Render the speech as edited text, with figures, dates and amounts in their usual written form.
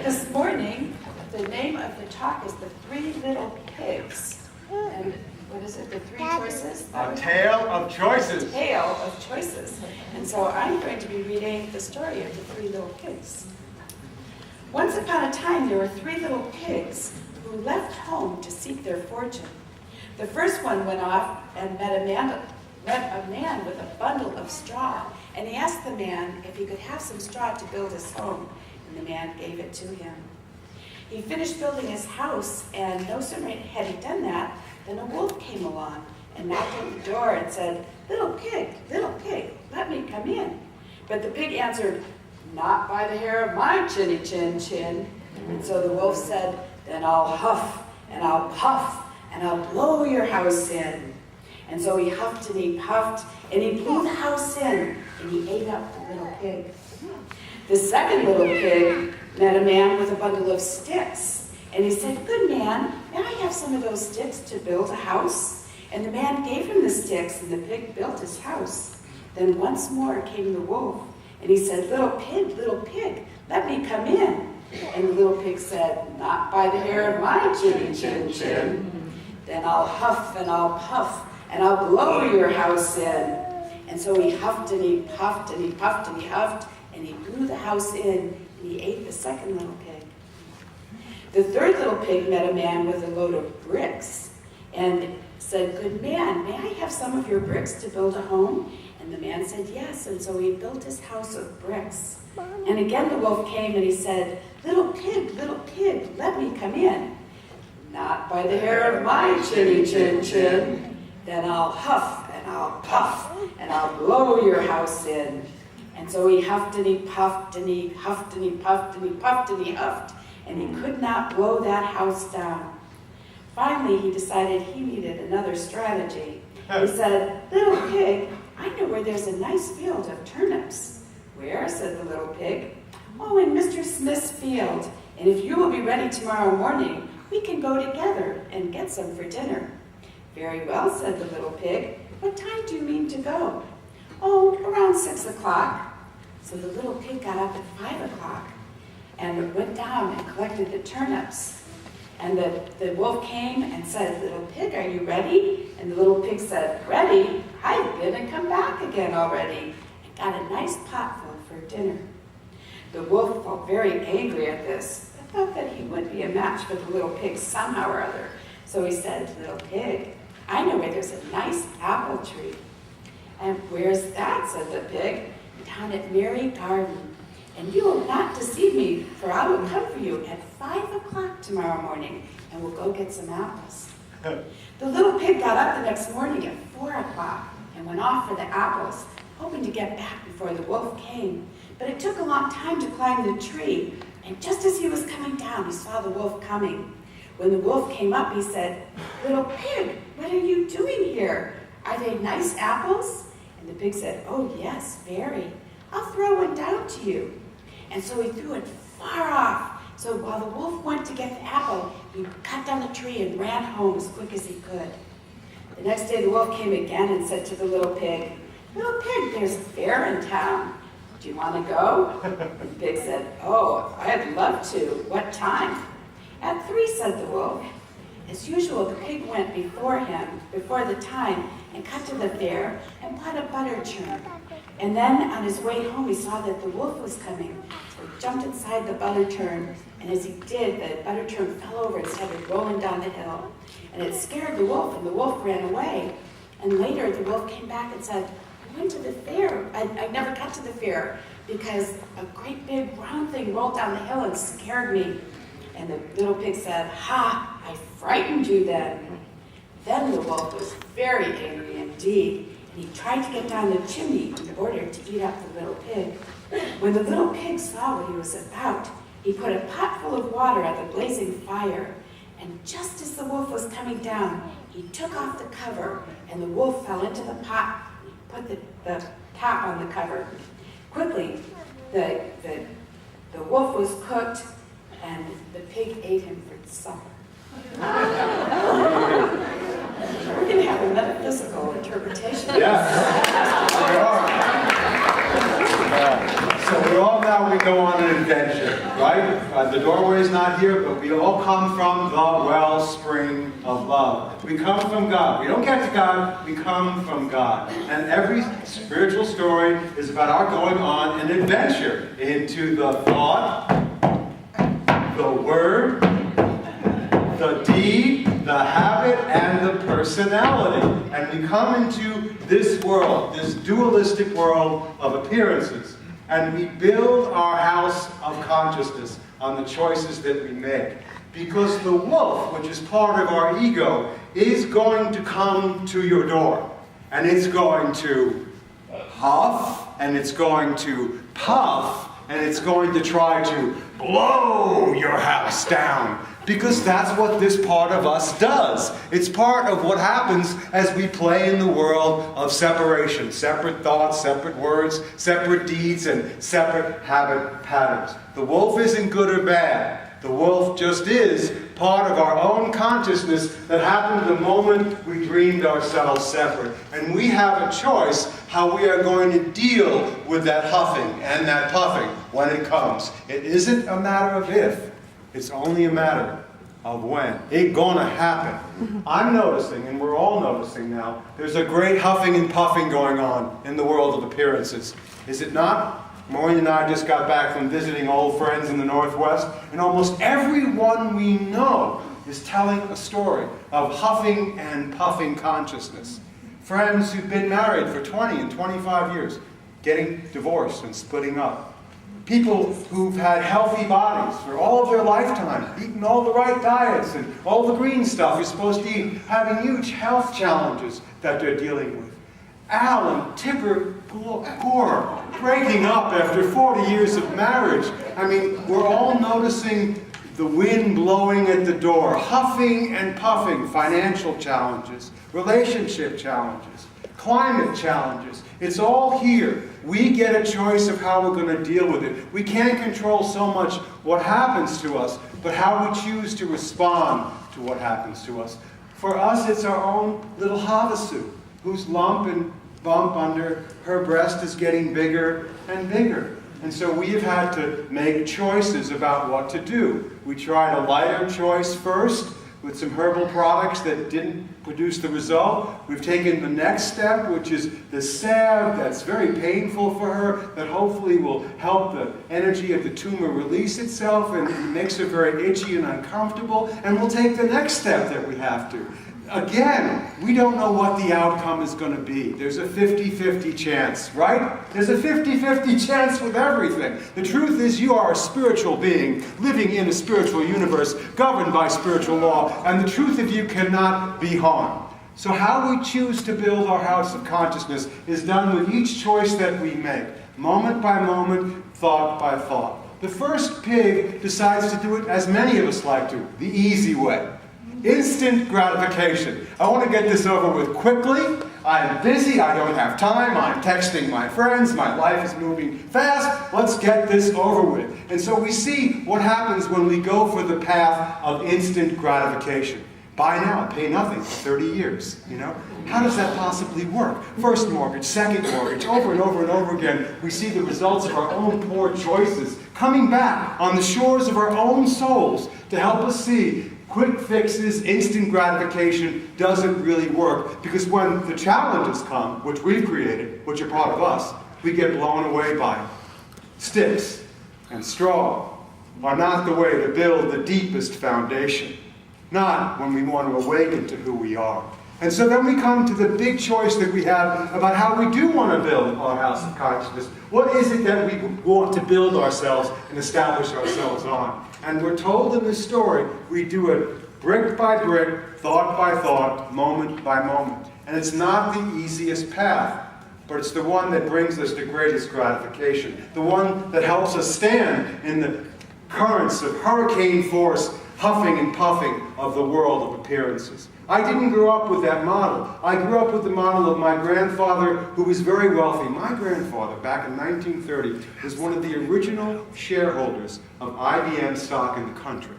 This morning, the name of the talk is The Three Little Pigs. And what is it? The three choices? A tale of choices. Tale of choices. And so I'm going to be reading the story of the three little pigs. Once upon a time, there were three little pigs who left home to seek their fortune. The first one went off and met a man with a bundle of straw, and he asked the man if he could have some straw to build his home, and the man gave it to him. He finished building his house, and no sooner had he done that than a wolf came along and knocked at the door and said, little pig, let me come in." But the pig answered, "Not by the hair of my chinny chin chin." And so the wolf said, "Then I'll huff and I'll puff and I'll blow your house in." And so he huffed and he puffed and he blew the house in and he ate up the little pig. The second little pig met a man with a bundle of sticks, and he said, "Good man, may I have some of those sticks to build a house?" And the man gave him the sticks, and the pig built his house. Then once more came the wolf, and he said, little pig, let me come in." And the little pig said, "Not by the hair of my chinny chin chin. Then I'll huff and I'll puff and I'll blow your house in." And so he huffed and he puffed and he puffed and he huffed, and he blew the house in, and he ate the second little pig. The third little pig met a man with a load of bricks and said, "Good man, may I have some of your bricks to build a home?" And the man said yes, and so he built his house of bricks. And again the wolf came and he said, little pig, let me come in." "Not by the hair of my chinny chin chin. Then I'll huff and I'll puff and I'll blow your house in." And so he huffed and he puffed and he huffed and he puffed and he puffed and he huffed, and he could not blow that house down. Finally, he decided he needed another strategy. He said, "Little pig, I know where there's a nice field of turnips." "Where?" said the little pig. "Oh, in Mr. Smith's field. And if you will be ready tomorrow morning, we can go together and get some for dinner." "Very well," said the little pig. "What time do you mean to go?" "Oh, around 6 o'clock. So the little pig got up at 5 o'clock and went down and collected the turnips. And the wolf came and said, "Little pig, are you ready?" And the little pig said, "Ready? I've been and come back again already," and got a nice potful for dinner. The wolf felt very angry at this, but thought that he would be a match for the little pig somehow or other. So he said, "Little pig, I know where there's a nice apple tree." "And where's that?" said the pig. "Down at Mary Garden. And you will not deceive me, for I will come for you at 5 o'clock tomorrow morning, and we'll go get some apples." The little pig got up the next morning at 4 o'clock and went off for the apples, hoping to get back before the wolf came. But it took a long time to climb the tree, and just as he was coming down, he saw the wolf coming. When the wolf came up, he said, "Little pig, what are you doing here? Are they nice apples?" And the pig said, "Oh yes, very. I'll throw one down to you." And so he threw it far off. So while the wolf went to get the apple, he cut down the tree and ran home as quick as he could. The next day the wolf came again and said to the little pig, "Little pig, there's a fair in town. Do you want to go?" The pig said, "Oh, I'd love to. What time?" "At 3, said the wolf. As usual, the pig went before the time, and cut to the fair and bought a butter churn. And then on his way home, he saw that the wolf was coming. So he jumped inside the butter churn, and as he did, the butter churn fell over and started rolling down the hill. And it scared the wolf, and the wolf ran away. And later, the wolf came back and said, "I went to the fair. I never got to the fair because a great big round thing rolled down the hill and scared me." And the little pig said, "Ha, I frightened you then." Then the wolf was very angry indeed, and he tried to get down the chimney in order to eat up the little pig. When the little pig saw what he was about, he put a pot full of water at the blazing fire, and just as the wolf was coming down, he took off the cover, and the wolf fell into the pot. He put the top on the cover. Quickly, the wolf was cooked, and the pig ate him for supper. We're going to have a metaphysical interpretation. Yes. we go on an adventure, right? The doorway's not here, but we all come from the wellspring of love. We come from God. We don't get to God, we come from God. And every spiritual story is about our going on an adventure into the thought, the word, the deed, the habit, and the personality. And we come into this world, this dualistic world of appearances. And we build our house of consciousness on the choices that we make. Because the wolf, which is part of our ego, is going to come to your door. And it's going to huff, and it's going to puff, and it's going to try to blow your house down. Because that's what this part of us does. It's part of what happens as we play in the world of separation. Separate thoughts, separate words, separate deeds, and separate habit patterns. The wolf isn't good or bad. The wolf just is part of our own consciousness that happened the moment we dreamed ourselves separate. And we have a choice how we are going to deal with that huffing and that puffing when it comes. It isn't a matter of if. It's only a matter of when. It's gonna happen. I'm noticing, and we're all noticing now, there's a great huffing and puffing going on in the world of appearances. Is it not? Maureen and I just got back from visiting old friends in the Northwest, and almost everyone we know is telling a story of huffing and puffing consciousness. Friends who've been married for 20 and 25 years, getting divorced and splitting up. People who've had healthy bodies for all of their lifetime, eaten all the right diets and all the green stuff you're supposed to eat, having huge health challenges that they're dealing with. Al and Tipper Gore breaking up after 40 years of marriage. I mean, we're all noticing the wind blowing at the door, huffing and puffing, financial challenges, relationship challenges, climate challenges. It's all here. We get a choice of how we're going to deal with it. We can't control so much what happens to us, but how we choose to respond to what happens to us. For us, it's our own little Havasu, whose lump and bump under her breast is getting bigger and bigger. And so we have had to make choices about what to do. We tried a lighter choice first, with some herbal products that didn't produce the result. We've taken the next step, which is the salve that's very painful for her, that hopefully will help the energy of the tumor release itself, and it makes her very itchy and uncomfortable. And we'll take the next step that we have to. Again, we don't know what the outcome is going to be. There's a 50-50 chance, right? There's a 50-50 chance with everything. The truth is you are a spiritual being, living in a spiritual universe, governed by spiritual law, and the truth of you cannot be harmed. So how we choose to build our house of consciousness is done with each choice that we make, moment by moment, thought by thought. The first pig decides to do it as many of us like to, the easy way. Instant gratification. I want to get this over with quickly. I'm busy. I don't have time. I'm texting my friends. My life is moving fast. Let's get this over with. And so we see what happens when we go for the path of instant gratification. Buy now, pay nothing for 30 years. You know? How does that possibly work? First mortgage, second mortgage, over and over and over again, we see the results of our own poor choices coming back on the shores of our own souls to help us see quick fixes, instant gratification doesn't really work, because when the challenges come, which we've created, which are part of us, we get blown away by them. Sticks and straw are not the way to build the deepest foundation, not when we want to awaken to who we are. And so then we come to the big choice that we have about how we do want to build our house of consciousness. What is it that we want to build ourselves and establish ourselves on? And we're told in this story, we do it brick by brick, thought by thought, moment by moment. And it's not the easiest path, but it's the one that brings us the greatest gratification, the one that helps us stand in the currents of hurricane force, huffing and puffing of the world of appearances. I didn't grow up with that model. I grew up with the model of my grandfather, who was very wealthy. My grandfather, back in 1930, was one of the original shareholders of IBM stock in the country.